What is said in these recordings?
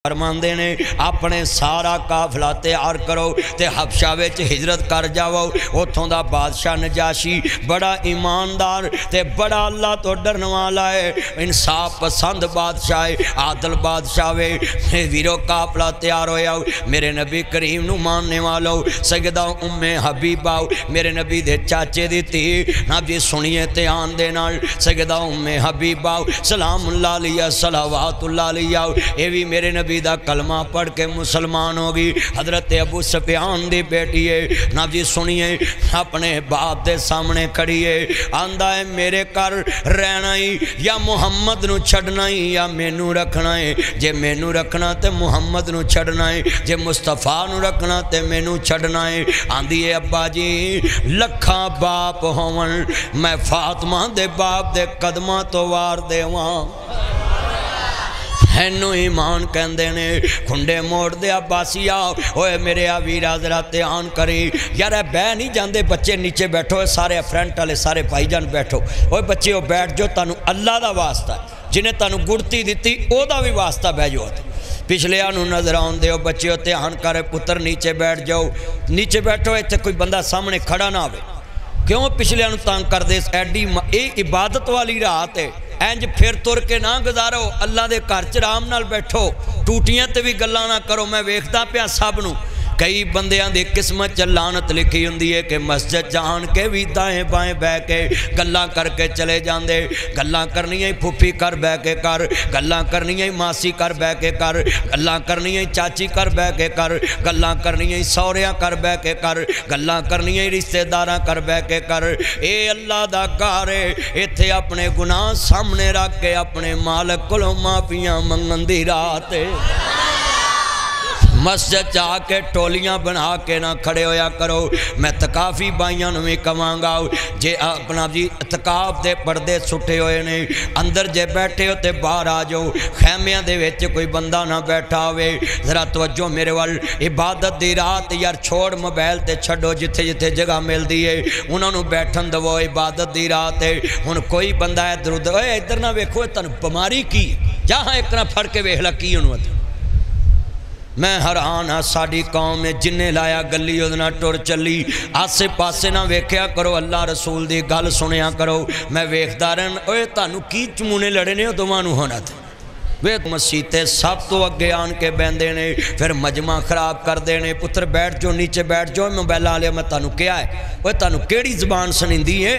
فرماندے نے اپنے سارا قافلہ تیار کرو تے حبشہ وچ ہجرت کر جاؤ اتھوں دا بادشاہ نجاشی بڑا ایماندار تے بڑا اللہ تو ڈرن والا ہے انصاف پسند بادشاہ ہے عادل بادشاہ وے ویرو قافلہ تیار ہویا میرے نبی کریم نو ماننے والو سیدہ ام حبیبہ میرے نبی دے چاچے دی تھی نبی سنیے تے آن دے نال سیدہ ام حبیبہ سلام اللہ علیہ صلوات اللہ علیہ اے بھی میرے نبی دا کلمہ پڑھ کے مسلمان ہوگی حضرت ابو سفیان دی بیٹی ہے نبی سنیے اپنے باپ دے سامنے کھڑی ہے آندہ ہے میرے کر رہنا ہی یا محمد نو چھڑنا ہی یا مینو رکھنا ہے جے مینو رکھنا تے محمد نو چھڑنا ہے جے مصطفیٰ نو رکھنا تے مینو چھڑنا ہے آندھی ہے ابا جی لکھاں باپ ہون میں فاطمہ دے باپ دے قدمہ تو وار دے وہاں ہینو ایمان کہندے نے کھنڈے موڑ دے عباسیہ ہوئے میرے آویرہ ذرا تیان کری یار بے نہیں جاندے بچے نیچے بیٹھو سارے فرنٹ والے سارے بھائی جان بیٹھو ہوئے بچے ہو بیٹھ جو تانو اللہ دا واسطہ ہے جنہیں تانو گڑتی دیتی او دا بھی واسطہ بے جو ہوتا پچھلے آنو نظر آن دے ہو بچے ہو تیان کرے پتر نیچے بیٹھ جاؤ نیچے بیٹھو ایتھے کوئی بندہ سامنے کھڑا نہ ہوئے کیوں پچھلے آنو تانگ کر دے ایڈی عبادت والی رات ہے اینج پھر تر کے نہ گزارو اللہ دے گھر چ آرام نال بیٹھو ٹوٹیاں تے بھی گلاں نہ کرو میں ویکھدا پیا سب نو کئی بندیاں دی قسمت چ لعنت لکھی ہوندی ہے کہ مسجد جان کے بھی دائیں بائیں بہ کے گلاں کر کے چلے جاندے گلاں کرنیاں پھوپھی کر بہ کے کر گلاں کرنیاں ماسی کر بہ کے کر گلاں کرنیاں چاچی کر بہ کے کر گلاں کرنیاں سوریاں کر بہ کے کر گلاں کرنیاں رشتہ داراں کر بہ کے کر اے اللہ دا گھر ہے ایتھے اپنے گناہ سامنے رکھ کے اپنے مالک کولوں معافیاں منگن دی رات ہے مسجد جا کے ٹولیاں بنا کے نہ کھڑے ہویا کرو میں تکافی بائیاں نویں کمانگا جے اپنا جی تکاف دے پردے سٹھے ہوئے نے اندر جے بیٹھے ہوتے باہر آ جاؤ خیمیاں دے ویچے کوئی بندہ نہ بیٹھا ہوئے ذرا توجہ میرے وال عبادت دی رات یار چھوڑ موبائل تے چھڑو جتھے جتھے جگہ مل دی ہے انہوں نے بیٹھن دو عبادت دی رات ہے ان کوئی بندہ ہے درود اے ادھر نہ ویکھو تن بماری کی جہاں ایک نہ پھڑ کے ویکھ لکی انہوں نے میں حیران ہاں ساڈی قوم میں جنہیں لایا گلی ادنا ٹر چلی آسے پاسے نہ ویکھیا کرو اللہ رسول دی گل سنیا کرو میں ویکھدا رہن اوے تانوں کی چمونے لڑے نے دوانوں ہونا تھا وہ مسیتے سب تو اگے آن کے بیندے نے پھر مجمع خراب کر دینے پتر بیٹھ جو نیچے بیٹھ جو موبائل آلے میں تانوں کیا ہے وہ تانوں کیڑی زبان سنیندی ہے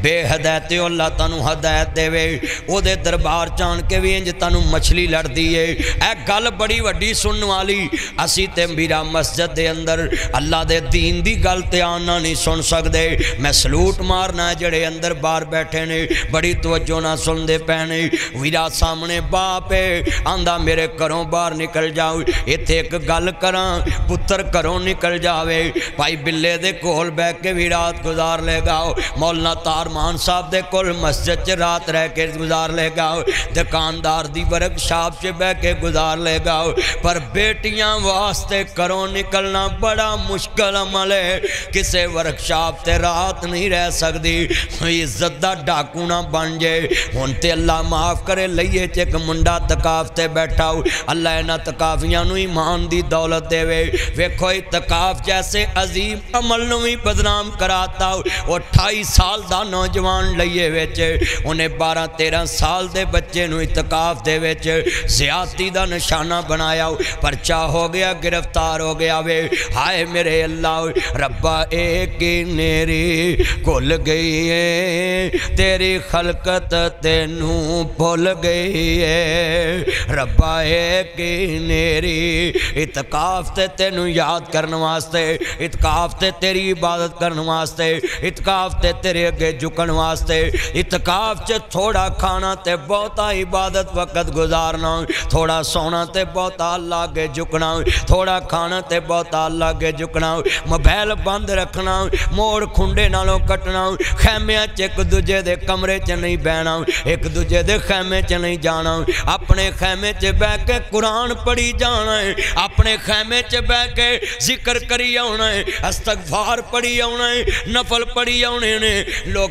بے ہدایت اللہ تانوں ہدایت دے وے او دے دربار چان کے بھی انج تانوں مچھلی لڑ دیئے اے گل بڑی وڈی سنن والی اسی تے میرا مسجد دے اندر اللہ دے دین دی گل تے آنا نہیں سن سکدے میں سلوٹ مارنا جڑے اندر بار بیٹھے نے بڑی توجہ نہ سن دے پہنے ویرا سامنے باپ ہے آندہ میرے گھروں باہر نکل جاؤ ایتھے ایک گل کراں پتر گھروں نکل جاوے بھائی بلے دے کول بیٹھ کے بھی رات گزار لے گاؤ مولانا تار مان صاحب دے کل مسجد چ رات رہ کے گزار لے گا دکاندار دی ورک شاپ چ بہ کے گزار لے گا پر بیٹیاں واسطے کروں نکلنا بڑا مشکل عمل ہے کسے ورک شاپ تے رات نہیں رہ سکتی عزت دا ڈاکو نہ بن جائے ہن تے اللہ معاف کرے لئیے چک منڈا تکاف تے بیٹھا اللہ اینا تکافیاں نو ایمان دی دولت دے وے ویکھو اتقاف جیسے عظیم عمل نو ہی بدنام کراتا وہ 28 سال دا نوجوان لئیے ویچے انہیں 12-13 سال دے بچے نو اتقاف دے ویچے زیادتی دا نشانہ بنایا پرچہ ہو گیا گرفتار ہو گیا وے ہائے میرے اللہ ربا ایک نیری کھل گئی ہے تیری خلقت تینوں بھول گئی ہے ربا ایک نیری اتقاف تے تینوں یاد کرنے واسطے اتقاف تے تیری عبادت کرنے واسطے اتقاف تے تیرے اگے جھکن واسطے اتقاف چ تھوڑا کھانا تے بہتا عبادت وقت گزارنا تھوڑا سونا تے بہتا اللہ کے جھکنا تھوڑا کھانا تے بہتا اللہ کے جھکنا موبائل بند رکھنا موڑ کھنڈے نالوں کٹنا خیمیاں چ ایک دوجے دے کمرے چ نہیں بہنا ایک دوجے دے خیمے چ نہیں جانا اپنے خیمے چ بہ کے قرآن پڑھی جانا ہے اپنے خیمے چ بہ کے ذکر کری آنا ہے استغفار پڑھی آنا ہے نفل پڑھی آنے نے لوگ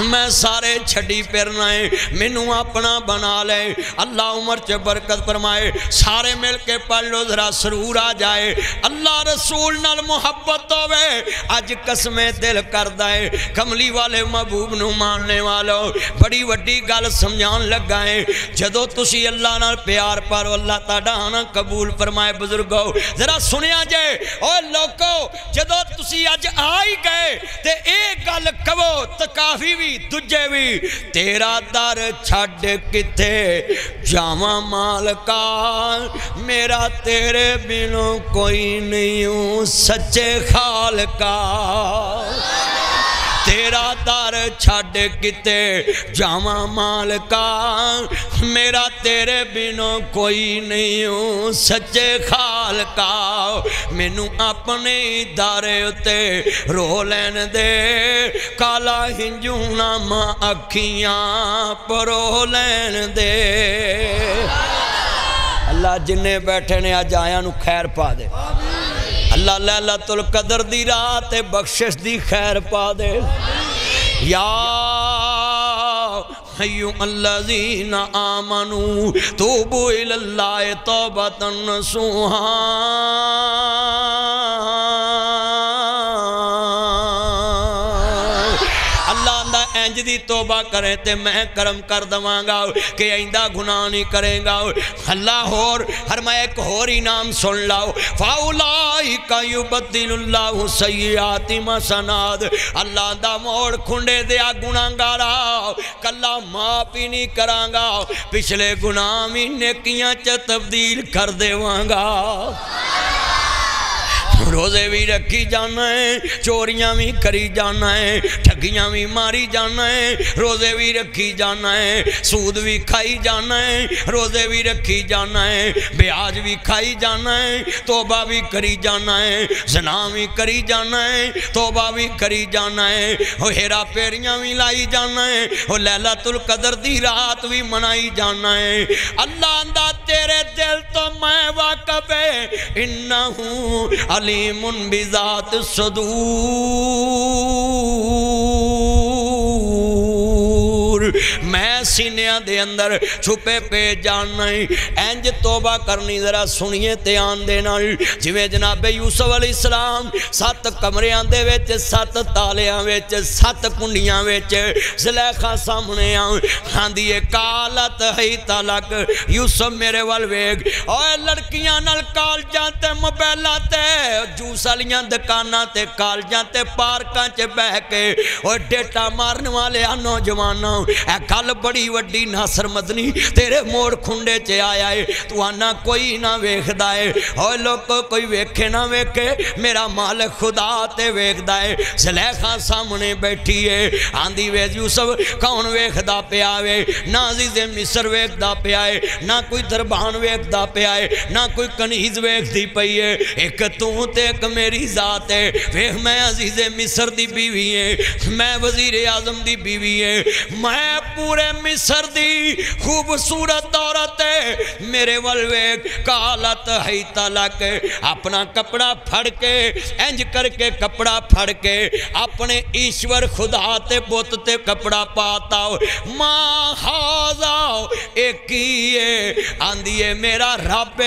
میں سارے چھڑی پھرنا ہے مینوں اپنا بنا لے اللہ عمر چ برکت فرمائے سارے مل کے پڑھ لو ذرا سرور آ جائے اللہ رسول نال محبت ہوئے اج قسمیں دل کردا ہے کملی والے محبوب نو ماننے والو بڑی وڈی گل سمجھان لگا ہے جدو تسی اللہ نال پیار پارو اللہ تہاڈا آنا قبول فرمائے بزرگو ذرا سنیا جے او لوکو جدو تسی اج آئی گئے تے ایک گل کہو تکافی بھی دجے بھی تیرا در چھڈ کتے جاواں مالکا میرا تیرے بنوں کوئی نہیں ہوں سچے خالقا تیرا در چھڈ کتے جاواں مالکا میرا تیرے بنوں کوئی نہیں ہوں سچے خالقا مینوں اپنے دارے اتے رو لین دے کالا ہنجونا ماں اکھیاں پرو لین دے اللہ جنہیں بیٹھے نے آج آیا نو خیر پا دے اللہ لیلۃ القدر دی رات بخشش دی خیر پا دے یا ایھا الذین آمنوا توبوا الی اللہ توبۃ نصوحا انج دی توبہ کریں تے میں کرم کر دواں گا کہ آئندہ گناہ نہیں کریں گا اللہ اور فرمایا ایک اور انعام سن لاؤ فاولائک یبدل اللہ سیئات حسنات اللہ دا موڑ کھنڈے دیا گناہ گارا کلا معاف ہی نہیں کراں گا پچھلے گناہ میں نیکیاں چ تبدیل کر دیواں گا روزے بھی رکھی جانا ہے چوریاں بھی کری جانا ہے ٹھگیاں بھی ماری جانا ہے روزے بھی رکھی جانا ہے سود بھی کھائی جانا ہے روزے بھی رکھی جانا ہے بیاج بھی کھائی جانا ہے توبہ بھی کری جانا ہے زنا بھی کری جانا ہے توبہ بھی کری جانا ہے ہیرا پیریاں بھی لائی جانا ہے لیلۃ القدر دی رات بھی منائی جانا ہے اللہ اندہ تیرے دل تو میں واقف ہے انہوں علیم بذات الصدور میں سینیاں دے اندر چھپے پہ جاننا ہے اینج توبہ کرنی ذرا سنیے تیان دینا جویں جناب یوسف علیہ السلام 7 کمریاں دے ویچ 7 تالیاں ویچ 7 کنڈیاں ویچ زلیخا سامنے ہاں دیئے کالت ہے تالک یوسف میرے والویگ اوہ لڑکیاں نل کال جانتے موبائلاتے جوس والیاں دکاناں تے کال جانتے پارکاں چے بہ کے اوہ ڈیٹا مارن والے نوجواناں اے گل بڑی وڈی ناصر مدنی تیرے موڑ کھنڈے چے آیا ہے تو آنا کوئی نہ ویکھ دائے اوہ لوگوں کوئی ویکھے نہ ویکھے میرا مالک خدا تے ویکھ دائے زلیخا سامنے بیٹھی ہے آندھی ویز یوسف کون ویکھ دا پہ آوے نہ عزیز مصر ویکھ دا پہ آئے نہ کوئی دربان ویکھ دا پہ آئے نہ کوئی کنیز ویکھ دی پئی ہے ایک تو تے ایک میری ذات ہے ویکھ میں عزیز مصر دی بیوی ہے میں وزیر اعظم دی بیوی ہے میں پورے مصر دی خوبصورت عورت ہے میرے والویک کالت ہے تلک اپنا کپڑا پھڑ کے انج کر کے کپڑا پھڑ کے اپنے ایشور خدا تے بوت تے کپڑا پاتا ماں ہاضاؤ ایک ہی آندھیے میرا رب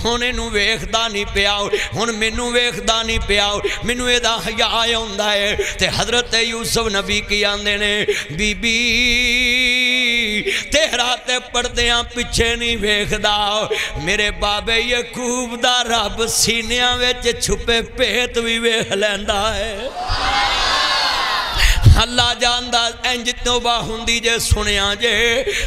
ہونے نو ویخدہ نہیں پیاؤ ہون منو ویخدہ نہیں پیاؤ منو ایدہ حیاء ہوندہ ہے تے حضرت یوسف نبی کی آندھے نے بی بی تیرا تے پردیاں پچھے نہیں ویخدہ میرے بابے یعقوب دا رب سینیاں ویچ چھپے پیت بھی ویخ لیندہ ہے اللہ جاندہ انج توبہ ہوندی جے سنیاں جے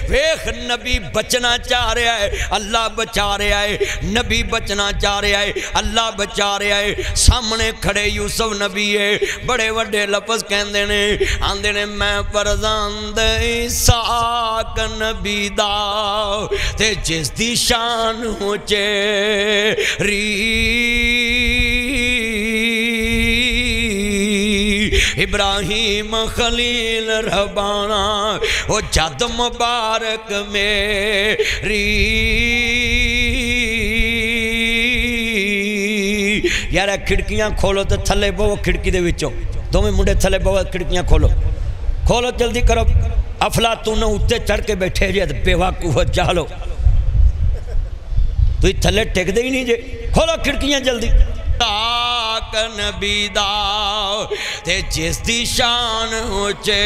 ویخ نبی بچنا چاہ رہا ہے اللہ بچا رہا ہے نبی بچنا چاہ رہا ہے اللہ بچا رہا ہے سامنے کھڑے یوسف نبی ہے بڑے وڈے لفظ کہندے نے آندے نے میں فرزند اسحاق نبی دا تے جس دی شان ہو چیری ابراہیم خلیل ربانا وہ جد مبارک میری یارہ کھڑکیاں کھولو تو تھلے بہو کھڑکی دے وچوں دو میں منڈے تھلے بہو کھڑکیاں کھولو کھولو جلدی کرو افلاطون اتے چڑھ کے بیٹھے جے بے وقوف جالو تو یہ تھلے ٹک دے ہی نہیں جے کھولو کھڑکیاں جلدی تاک نبی دا تے جس دی شان اونچے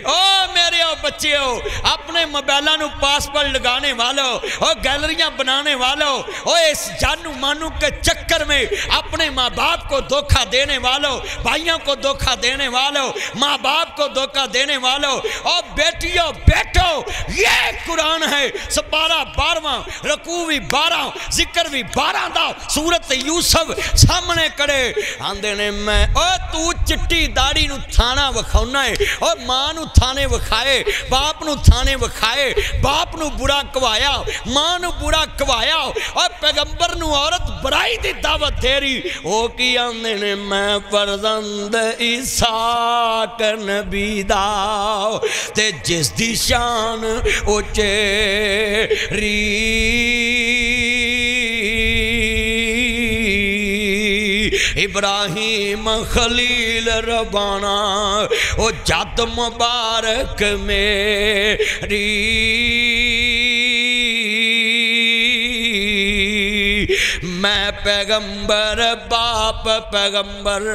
او میرے بچے ہو اپنے موبائلوں نو پاسپورٹ لگانے والو او گیلریاں بنانے والو او اس جانو مانو کے چکر میں اپنے ماں باپ کو دھوکہ دینے والو بھائیوں کو دھوکہ دینے والو ماں باپ کو دھوکہ دینے والو او بیٹیوں بیٹھو یہ قرآن ہے سپارہ 12 رکوع بھی 12 ذکر بھی 12 دا سورت یوسف سامنے کرے آندے نے میں او تو چٹی داڑی نو تھانا وکھاؤنا ہے او ماں نو تھانے وکھائے باپ نو تھانے وکھائے باپ نو برا کوایا ماں نو برا کوایا اور پیغمبر نو عورت برائی دی دعوت دے رہی او کی آندے نے میں فرزند عیسیٰ کا نبی دا تے جس دی شان اونچے ری ابراہیم خلیل ربانا او جد مبارک میری میں پیغمبر باپ پیغمبر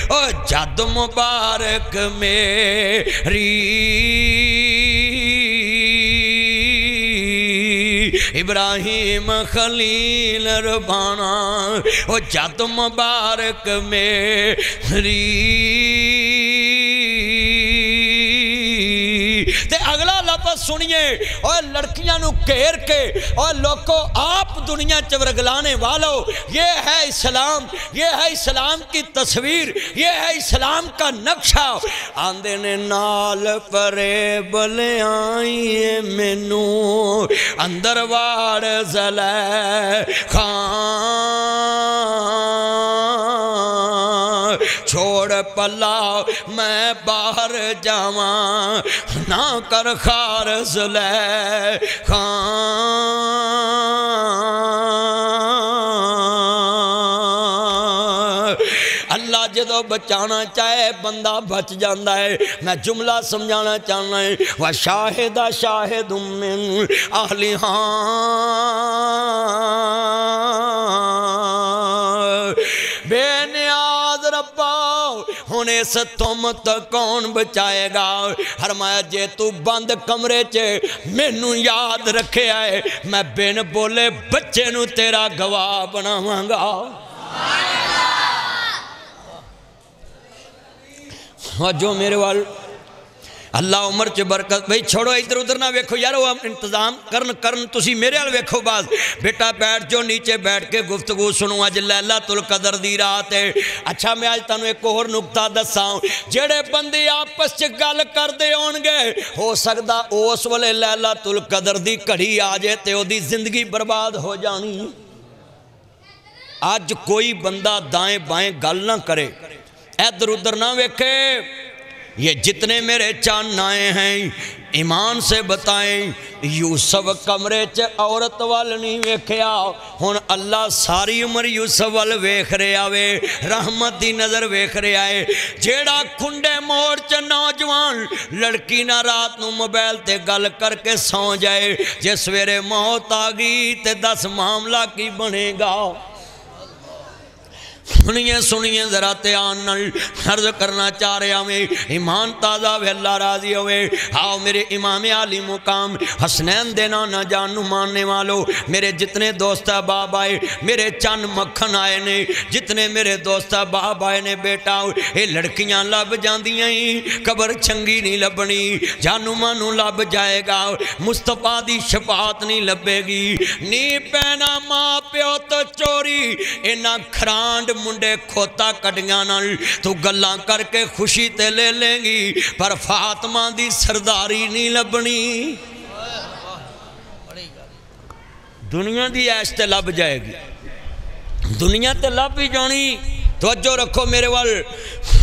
او جد مبارک میری ابراہیم خلیل ربانا او جد مبارک میری تے اگلا لفظ سنیے اور لڑکیاں نو کھیر کے اور لوگوں آپ دنیا چورگلانے والو یہ ہے اسلام یہ ہے اسلام کی تصویر یہ ہے اسلام کا نقشہ آندے نے نال پرے بلے آئیے مینو اندر وار زلے خان چھوڑ پلا میں باہر جاواں نہ کر خار زلے خان اللہ جدو بچانا چاہے بندہ بچ جاندہ ہے میں جملہ سمجھانا چاہنا ہے وَشَاهِدَ شَاهِدٌ مِّنْ أَهْلِهَا بے نیاز ربا ہونے سے تم تو کون بچائے گا فرمایا جے تو بند کمرے چے مینوں یاد رکھے آئے میں بین بولے بچے نو تیرا گواہ بناواں گا اور جو میرے وال اللہ عمر چے برکت بھئی چھوڑو ادھر ادھر نہ ویکھو یارو انتظام کرن تسی میرے حال ویکھو باز بیٹا بیٹھ جو نیچے بیٹھ کے گفتگو سنو آج لیلۃ القدر دی رات ہے اچھا میں آج تانوں ایک اور نکتہ دساؤں جڑے بندے آپس چ گل کردے ہون گے ہو سکدا اس والے لیلۃ القدر دی گھڑی آ جائے تے او دی زندگی برباد ہو جانی آج کوئی بندہ دائیں بائیں گل نہ کرے ادھر ادھر نہ ویکھے یہ جتنے میرے چان آئے ہیں ایمان سے بتائیں یوسف کمرے چے عورت وال نہیں ویکھیا ہن اللہ ساری عمر یوسف وال ویکھ رہے آوے رحمت دی نظر ویکھ رہے آئے جیڑا کھنڈے موڑ چے نوجوان لڑکی نہ رات نو موبائل تے گل کر کے سو جائے جے سویرے موت آگئی تے 10 معاملہ کی بنے گا سنیے ذرا تیان عرض کرنا چاہ رہے ہمیں ایمان تازہ ہوئے اللہ راضی ہوئے آؤ میرے امام عالی مقام حسنین دینا نہ جانو ماننے والو میرے جتنے دوست باپ آئے میرے چند مکھن آئے نے جتنے میرے دوست باپ آئے نے بیٹا اے لڑکیاں لب جاندیاں ہی قبر چنگی نہیں لبنی جانو مانو لب جائے گا مصطفیٰ دی شفاعت نہیں لبے گی نی پینا ماں پیو تو چوری اینا کھرانڈ منڈے کھوتا کٹیاں نال تو گلاں کر کے خوشی تے لے لیں گی پر فاطمہ دی سرداری نہیں لبنی دنیا دی عیش تے لب جائے گی دنیا تے لب ہی جانی توجہ رکھو میرے وال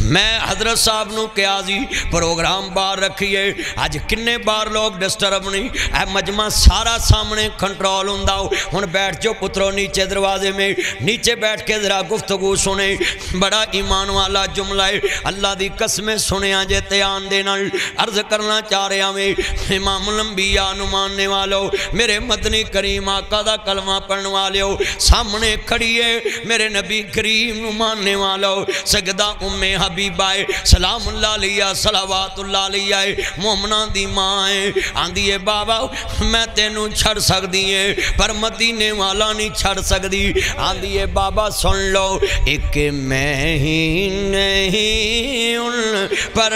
میں حضرت صاحب نو کیا جی پروگرام باہر رکھیے اج کنے بار لوگ ڈسٹرب نہیں اے مجمع سارا سامنے کنٹرول ہوندا ہن بیٹھ جو پترو نیچے دروازے میں نیچے بیٹھ کے ذرا گفتگو سنے بڑا ایمان والا جملہ ہے اللہ دی قسمیں سنیا جے تیان دینا عرض کرنا چاہ رہا میں امام الانبیاء نو ماننے والو میرے مدنی کریم آقا دا کلمہ پڑھنے والو سامنے کھڑیے میرے نبی کریم نو ماننے والو سجدہ ام حبیبہ سلام اللہ علیہ صلوات اللہ علیہ مومنہ دی ماں آندھی ہے بابا میں تینوں چھڑ سک دیئے پر مدینے والا نہیں چھڑ سک دی آندھی ہے بابا سن لو ایک میں ہی نہیں ان پر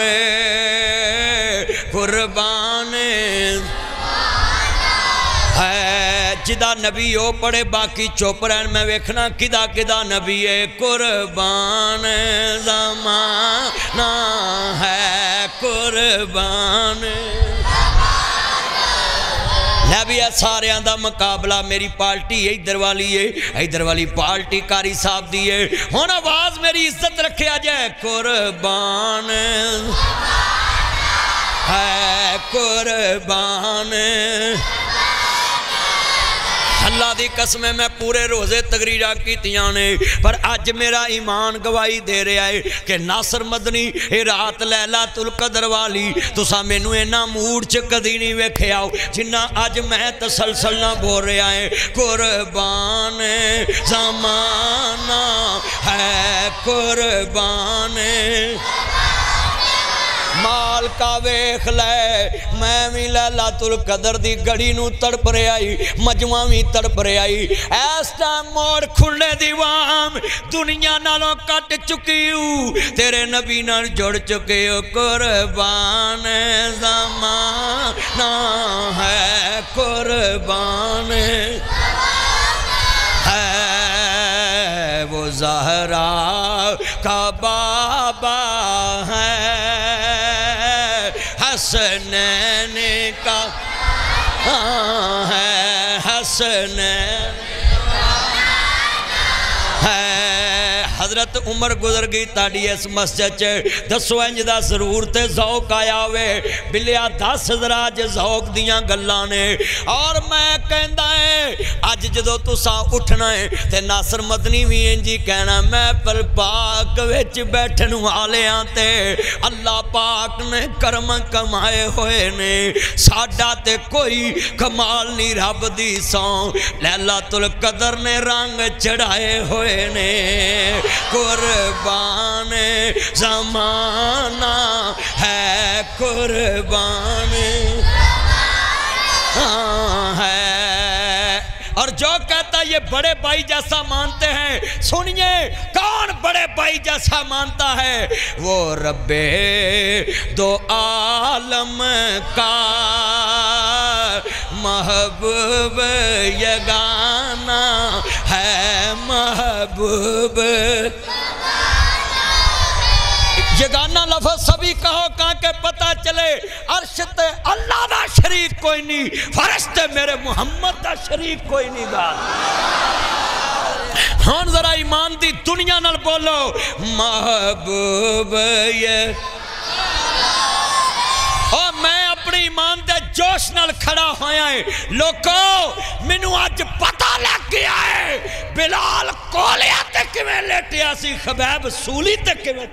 قربان ہے جدا نبی ہو پڑے باقی چوپ رہن میں ویکھنا کدا کدا نبی ہے قربان زمانہ ہے قربان بھی ہے سارے آندہ مقابلہ میری پارٹی ادھر والی پارٹی کاری صاحب دیئے ہون آواز میری عزت رکھے آجائے قربان ہے قربان اللہ دی قسمیں میں پورے روزے تقریرہ کی تیانے پر آج میرا ایمان گواہی دے رہا ہے کہ ناصر مدنی اے رات لیلۃ القدر والی تو سا مینوں اینا موڈ چ کدی نہیں ویکھے آؤ جنہ آج میں تسلسل نہ بول رہا ہے قربان زمانہ ہے قربان مال کا ویخ لے میں بھی لیلۃ القدر دی گڑی نو تڑپ رہے آئی مجمع بھی تڑپ رہے آئی اس ٹائم موڑ کھلنے دیوام دنیا نالوں کٹ چکی ہوں تیرے نبی نال جڑ چکے ہو قربان زمانہ ہے قربان ہے وہ زہرا کا بابا ہے حسنین کا ہے حسنین ہے حضرت عمر گزر گئی تاڑی اس مسجد چے دسو انج دا ضرور تے ذوق آیا ہوئے بلیا 10 ذراج ذوق دیاں گلانے اور میں کہندہ ہے آج جدو تسا اٹھنا ہے تے ناصر مدنی بھی انجی کہنا میں پر پاک ویچ بیٹھن والے آتے اللہ پاک نے کرم کمائے ہوئے نے ساڑھا تے کوئی کمال نہیں رب دی سوں لیلۃ القدر نے رنگ چڑھائے ہوئے نے قربان زمانہ ہے قربان ہے اور جو کہتا یہ بڑے بھائی جیسا مانتے ہیں سنیے کون بڑے بھائی جیسا مانتا ہے وہ رب دو عالم کا محبوب یگانہ ہے محبوب یگانہ لفظ سبھی کہو کہاں کے پتہ چلے عرش تے اللہ دا شریک کوئی نہیں فرشتے میرے محمد دا شریک کوئی نہیں گا ہون ذرا ایمان دی دنیا نال بولو محبوب یہ اور میں اپنی ایمان دے جوش نال کھڑا ہویا ہے لوگوں منو آج پتہ لگ گیا ہے بلال کولیا تے کمیں لیٹیا سی خبیب سولی تے کمیں